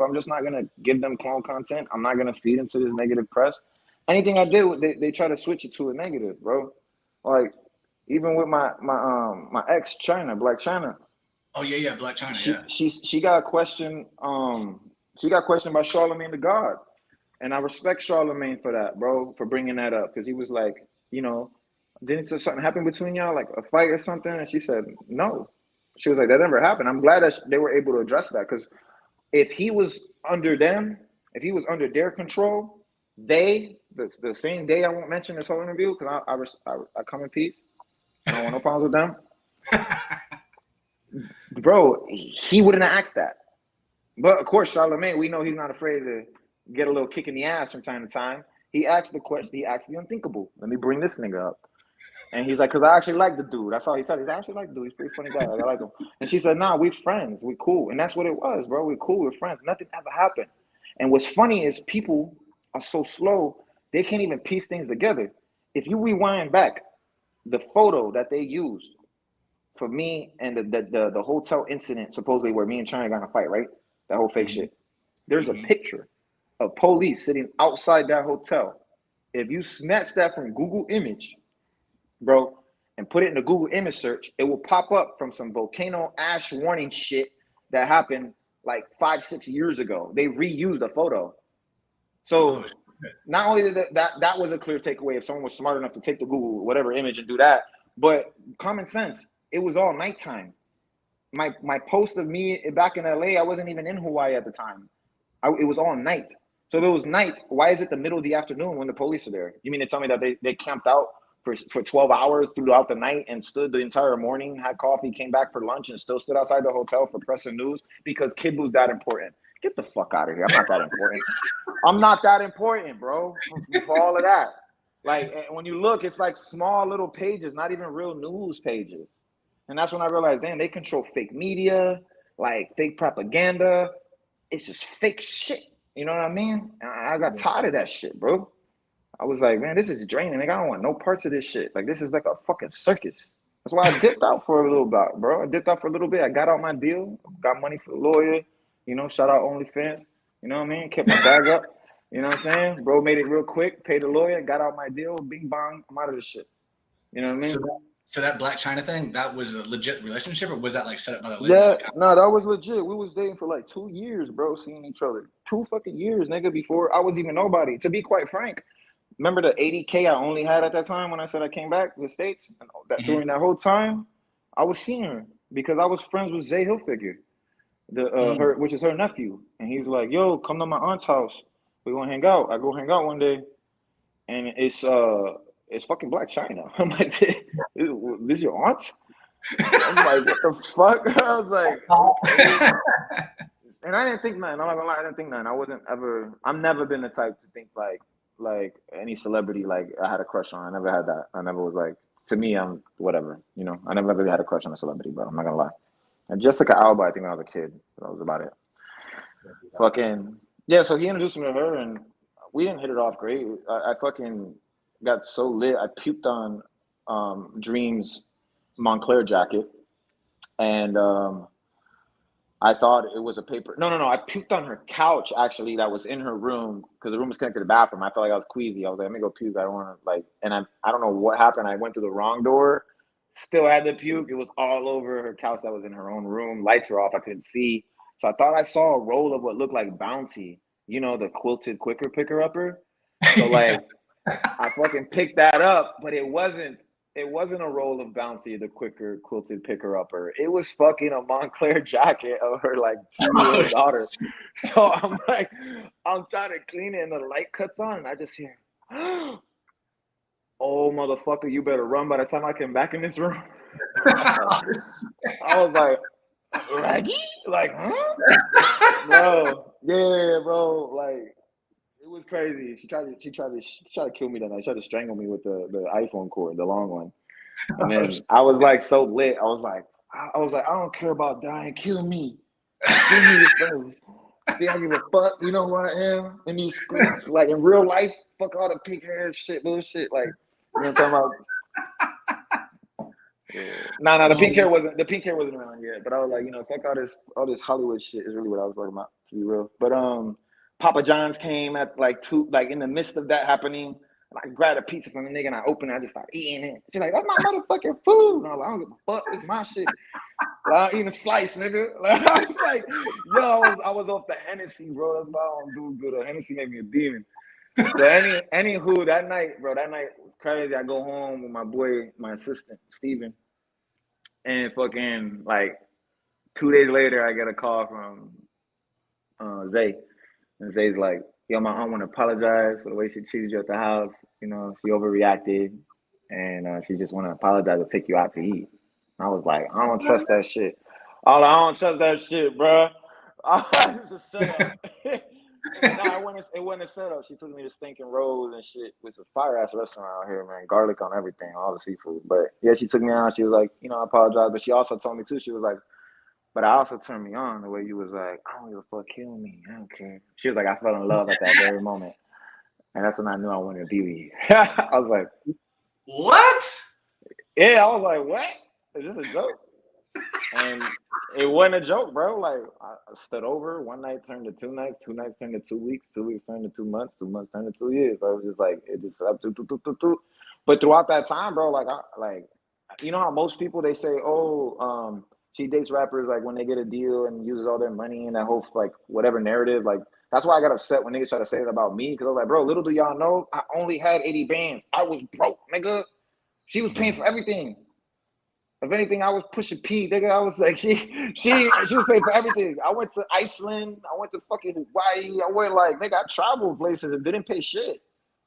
I'm just not gonna give them clone content. I'm not gonna feed into this negative press. Anything I do, they try to switch it to a negative, bro. Like even with my ex China, Blac Chyna. Oh yeah, Blac Chyna. She got questioned. She got questioned by Charlemagne the God, and I respect Charlemagne for that, bro, for bringing that up because he was like, you know, didn't something happen between y'all, like a fight or something? And she said no. She was like, that never happened. I'm glad that they were able to address that because if he was under them, if he was under their control, the same day I won't mention this whole interview because I come in peace. I don't want no problems with them. Bro, he wouldn't have asked that. But of course, Charlemagne, we know he's not afraid to get a little kick in the ass from time to time. He asked the question, he asked the unthinkable. Let me bring this nigga up. And he's like, because I actually like the dude. That's all he said. He's actually like the dude. He's a pretty funny guy. Like, I like him. And she said, nah, we friends. We cool. And that's what it was, bro. We cool. We're friends. Nothing ever happened. And what's funny is people are so slow, they can't even piece things together. If you rewind back, the photo that they used for me and the hotel incident, supposedly where me and China got in a fight, right? That whole fake shit. There's a picture of police sitting outside that hotel. If you snatch that from Google image, bro, and put it in the Google image search, it will pop up from some volcano ash warning shit that happened like 5-6 years ago. They reused the photo. So not only did that was a clear takeaway if someone was smart enough to take the Google whatever image and do that, but common sense, it was all nighttime. My post of me back in LA, I wasn't even in Hawaii at the time. It was all night. So if it was night, why is it the middle of the afternoon when the police are there? You mean to tell me that they camped out for 12 hours throughout the night and stood the entire morning, had coffee, came back for lunch, and still stood outside the hotel for press and news because Kid Buu's that important? Get the fuck out of here. I'm not that important. I'm not that important, bro, for all of that. Like, when you look, it's like small little pages, not even real news pages. And that's when I realized, damn, they control fake media, like fake propaganda. It's just fake shit. You know what I mean? I got tired of that shit, bro. I was like, man, this is draining. Like, I don't want no parts of this shit. Like, this is like a fucking circus. That's why I dipped out for a little bit, bro. I dipped out for a little bit. I got out my deal, got money for the lawyer. You know, shout out OnlyFans. You know what I mean? Kept my bag up. You know what I'm saying? Bro made it real quick, paid the lawyer, got out my deal, bing bong, I'm out of this shit. You know what I mean? So that Blac Chyna thing, that was a legit relationship, or was that like set up by the label? Yeah, no, that was legit. We was dating for like 2 years, bro, seeing each other. 2 fucking years, nigga, before I was even nobody. To be quite frank, remember the 80K I only had at that time when I said I came back to the States? And that during that whole time, I was seeing her because I was friends with Zay Hilfiger, her, which is her nephew. And he's like, yo, come to my aunt's house. We're gonna hang out. I go hang out one day, and it's fucking Blac Chyna. I'm like, this your aunt? I'm like, what the fuck? I was like, okay. And I didn't think nothing. I'm not gonna lie, I didn't think nothing. I've never been the type to think like any celebrity like I had a crush on. I never had that. I never was like, to me, I'm whatever, you know. I never really had a crush on a celebrity, but I'm not gonna lie. And Jessica Alba, I think when I was a kid, that was about it. Fucking yeah. So he introduced me to her, and we didn't hit it off great. I fucking got so lit. I puked on Dream's Montclair jacket, and I thought it was a paper. No. I puked on her couch, actually, that was in her room, because the room was connected to the bathroom. I felt like I was queasy. I was like, let me go puke. I don't want to, like, and I don't know what happened. I went through the wrong door, still had the puke. It was all over her couch that was in her own room. Lights were off. I couldn't see. So I thought I saw a roll of what looked like Bounty, you know, the quilted quicker picker-upper. So, like, I fucking picked that up, but it wasn't a roll of Bounty, the quicker quilted picker-upper. It was fucking a Montclair jacket of her like 2-year-old daughter. So I'm like, I'm trying to clean it and the light cuts on and I just hear, oh motherfucker, you better run. By the time I came back in this room, I was like, Raggy? Like, huh? Bro, yeah, bro, like, it was crazy. She tried to kill me that night. She tried to strangle me with the iPhone cord, the long one. And then I was like so lit. I was like, I don't care about dying. Kill me. Give me the phone. I give a fuck. You know who I am? In these streets, like in real life, fuck all the pink hair shit, bullshit. Like, you know what I'm talking about? Yeah. No, the pink hair wasn't around yet. But I was like, you know, fuck all this Hollywood shit is really what I was talking about. to be real. But Papa John's came at like 2, like in the midst of that happening. And I grabbed a pizza from the nigga and I opened it. I just started eating it. She's like, that's my motherfucking food. And I was like, I don't give a fuck. It's my shit. Like, I'm eating a slice, nigga. Like, I was like, yo, I was off the Hennessy, bro. That's why I don't do good. The Hennessy made me a demon. So anywho, that night, bro, that night was crazy. I go home with my boy, my assistant, Steven. And fucking like 2 days later, I get a call from Zay. And Zay's like, yo, my aunt want to apologize for the way she treated you at the house. You know, she overreacted. And she just want to apologize to take you out to eat. And I was like, I don't trust that shit. I don't trust that shit, bro. It's a setup. Nah, it wasn't a setup. She took me to Stinking Rose and shit, which was a fire-ass restaurant out here, man. Garlic on everything, all the seafood. But yeah, she took me out. She was like, you know, I apologize. But she also told me, too, she was like, but I also turned me on the way you was like, I don't give a fuck, kill me. I don't care. She was like, I fell in love at that very moment. And that's when I knew I wanted to be with you. I was like, what? Yeah, I was like, what? Is this a joke? And it wasn't a joke, bro. Like, I stood over. One night turned to 2 nights. 2 nights turned to 2 weeks. 2 weeks turned to 2 months. 2 months turned to 2 years. But it was just like, it just up to. But throughout that time, bro, you know how most people, they say, oh, she dates rappers like when they get a deal and uses all their money and that whole like whatever narrative. Like, that's why I got upset when niggas try to say it about me, because I was like, bro, little do y'all know, I only had 80 bands. I was broke, nigga. She was paying for everything. If anything, I was pushing P, nigga. I was like, she was paying for everything. I went to Iceland. I went to fucking Hawaii. I went like, nigga, I traveled places and didn't pay shit.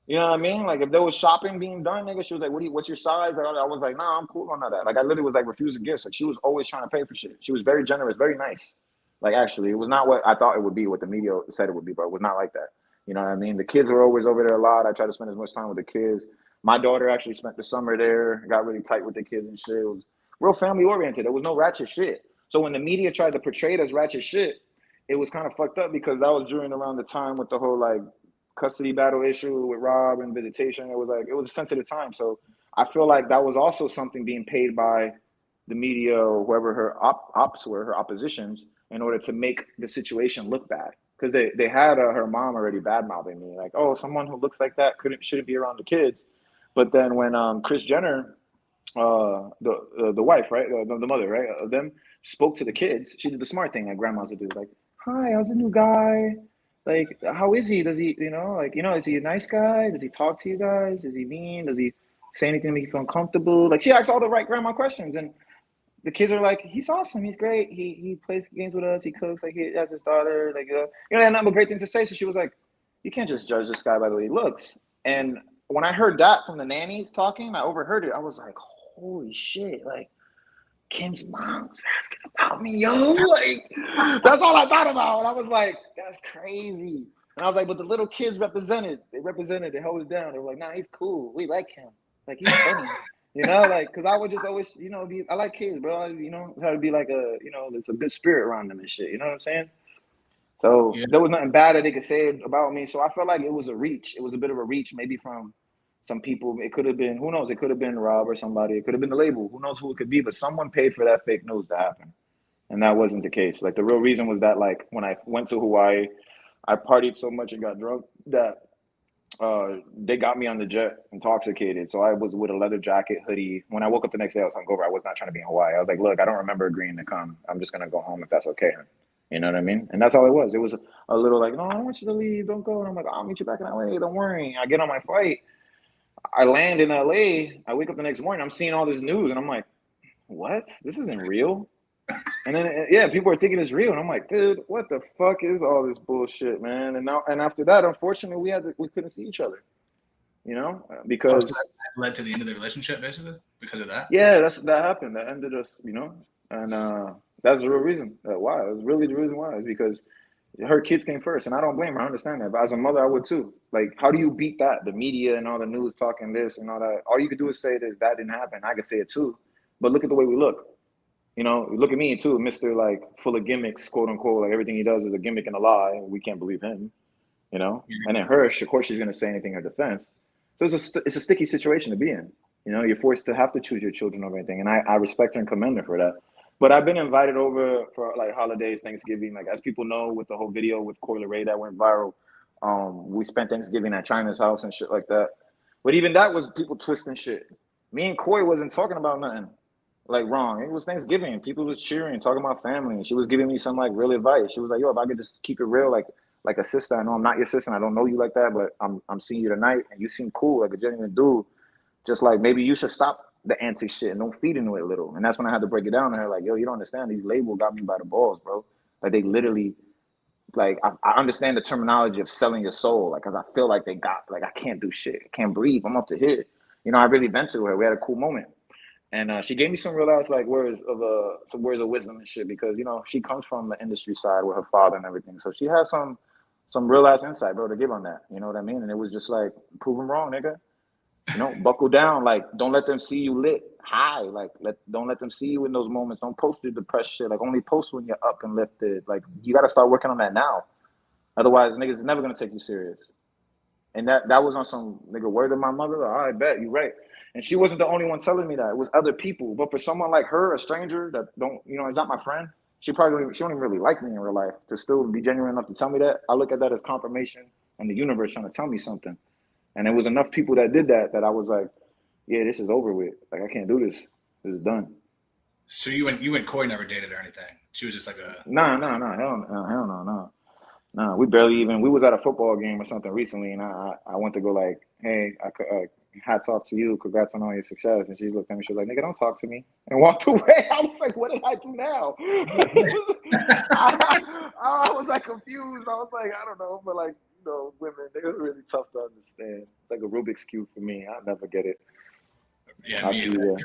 You know what I mean? Like, if there was shopping being done, nigga, she was like, what's your size? I was like, nah, I'm cool on that. Like, I literally was like refusing gifts. Like, she was always trying to pay for shit. She was very generous, very nice. Like, actually, it was not what I thought it would be, what the media said it would be, but it was not like that. You know what I mean? The kids were always over there a lot. I tried to spend as much time with the kids. My daughter actually spent the summer there, got really tight with the kids and shit. It was real family oriented. There was no ratchet shit. So when the media tried to portray it as ratchet shit, it was kind of fucked up, because that was during around the time with the whole like custody battle issue with Rob and visitation. It was a sensitive time. So I feel like that was also something being paid by the media or whoever her ops were, her oppositions, in order to make the situation look bad. Because they had her mom already bad mouthing me, like, oh, someone who looks like that shouldn't be around the kids. But then when Kris Jenner, the wife, right, the mother, right, of them, spoke to the kids, she did the smart thing that grandmas would do, like, hi, how's the new guy? Like, how is he? Does he, is he a nice guy? Does he talk to you guys? Is he mean? Does he say anything to make you feel uncomfortable? Like, she asked all the right grandma questions, and the kids are like, he's awesome, he's great, he plays games with us, he cooks, like, he has his daughter, like, had nothing but great things to say. So she was like, you can't just judge this guy by the way he looks. And when I heard that from the nannies talking, I overheard it. I was like, holy shit, like, Kim's mom was asking about me, yo. Like, that's all I thought about. And I was like, that's crazy. And I was like, but the little kids represented, they held it down. They were like, nah, he's cool. We like him. Like, he's funny. Like, because I would just always, I like kids, bro. Try to be like there's a good spirit around them and shit. You know what I'm saying? So there was nothing bad that they could say about me. So I felt like it was a reach. It was a bit of a reach, maybe from some people. It could have been, who knows? It could have been Rob or somebody. It could have been the label. Who knows who it could be? But someone paid for that fake news to happen. And that wasn't the case. Like, the real reason was that, like, when I went to Hawaii, I partied so much and got drunk that they got me on the jet intoxicated. So I was with a leather jacket, hoodie. When I woke up the next day, I was hungover. I was not trying to be in Hawaii. I was like, look, I don't remember agreeing to come. I'm just going to go home if that's okay. You know what I mean? And that's all it was. It was a little like, no, I want you to leave. Don't go. And I'm like, I'll meet you back in LA. Don't worry. I get on my flight. I land in LA. I wake up the next morning. I'm seeing all this news. And I'm like, what? This isn't real. And then, people are thinking it's real. And I'm like, dude, what the fuck is all this bullshit, man? And after that, unfortunately, we couldn't see each other, because that led to the end of the relationship, basically, because of that. Yeah, that happened. That ended us, and that's the real reason. Why? It was really the reason why. Is because her kids came first, and I don't blame her. I understand that. But as a mother, I would too. Like, how do you beat that? The media and all the news talking this and all that. All you could do is say this, that didn't happen. I could say it too. But look at the way we look. Look at me too, Mr. like full of gimmicks, quote unquote. Like, everything he does is a gimmick and a lie. And we can't believe him. And then her, of course, she's gonna say anything in her defense. So it's a sticky situation to be in. You're forced to have to choose your children over anything. And I respect her and commend her for that. But I've been invited over for like holidays, Thanksgiving. Like as people know, with the whole video with Coi Leray that went viral, we spent Thanksgiving at Chyna's house and shit like that. But even that was people twisting shit. Me and Coi wasn't talking about nothing like wrong. It was Thanksgiving. People was cheering, talking about family, and she was giving me some like real advice. She was like, "Yo, if I could just keep it real, like a sister. I know I'm not your sister. And I don't know you like that, but I'm seeing you tonight, and you seem cool, like a genuine dude. Just like maybe you should stop the anti shit and don't feed into it a little." And that's when I had to break it down to her, like, "Yo, you don't understand. These labels got me by the balls, bro. Like they literally, like I understand the terminology of selling your soul, like, cause I feel like they got, like I can't do shit, I can't breathe. I'm up to here. You know, I really vented with her. We had a cool moment." And she gave me some real ass like some words of wisdom and shit, because you know she comes from the industry side with her father and everything, so she has some real ass insight, bro, to give on that. You know what I mean? And it was just like, prove them wrong, nigga. You know, buckle down. Like, don't let them see you lit high. Like, don't let them see you in those moments. Don't post your depressed shit. Like, only post when you're up and lifted. Like, you got to start working on that now. Otherwise, niggas is never gonna take you serious. And that was on some nigga word of my mother. I bet you right. And she wasn't the only one telling me that. It was other people. But for someone like her, a stranger that don't, you know, is not my friend, she don't even really like me in real life, to still be genuine enough to tell me that. I look at that as confirmation and the universe trying to tell me something. And there was enough people that did that I was like, yeah, this is over with. Like I can't do this. This is done. So you and Coi never dated or anything? She was just like a Nah, hell no. Nah, we was at a football game or something recently, and I went to go like, hey, hats off to you, congrats on all your success. And she looked at me, she was like, nigga, don't talk to me, and walked away. I was like, what did I do now? I was like confused. I was like, I don't know, but like, you know, women, they're really tough to understand. It's like a Rubik's Cube for me. I never get it. Yeah, me either.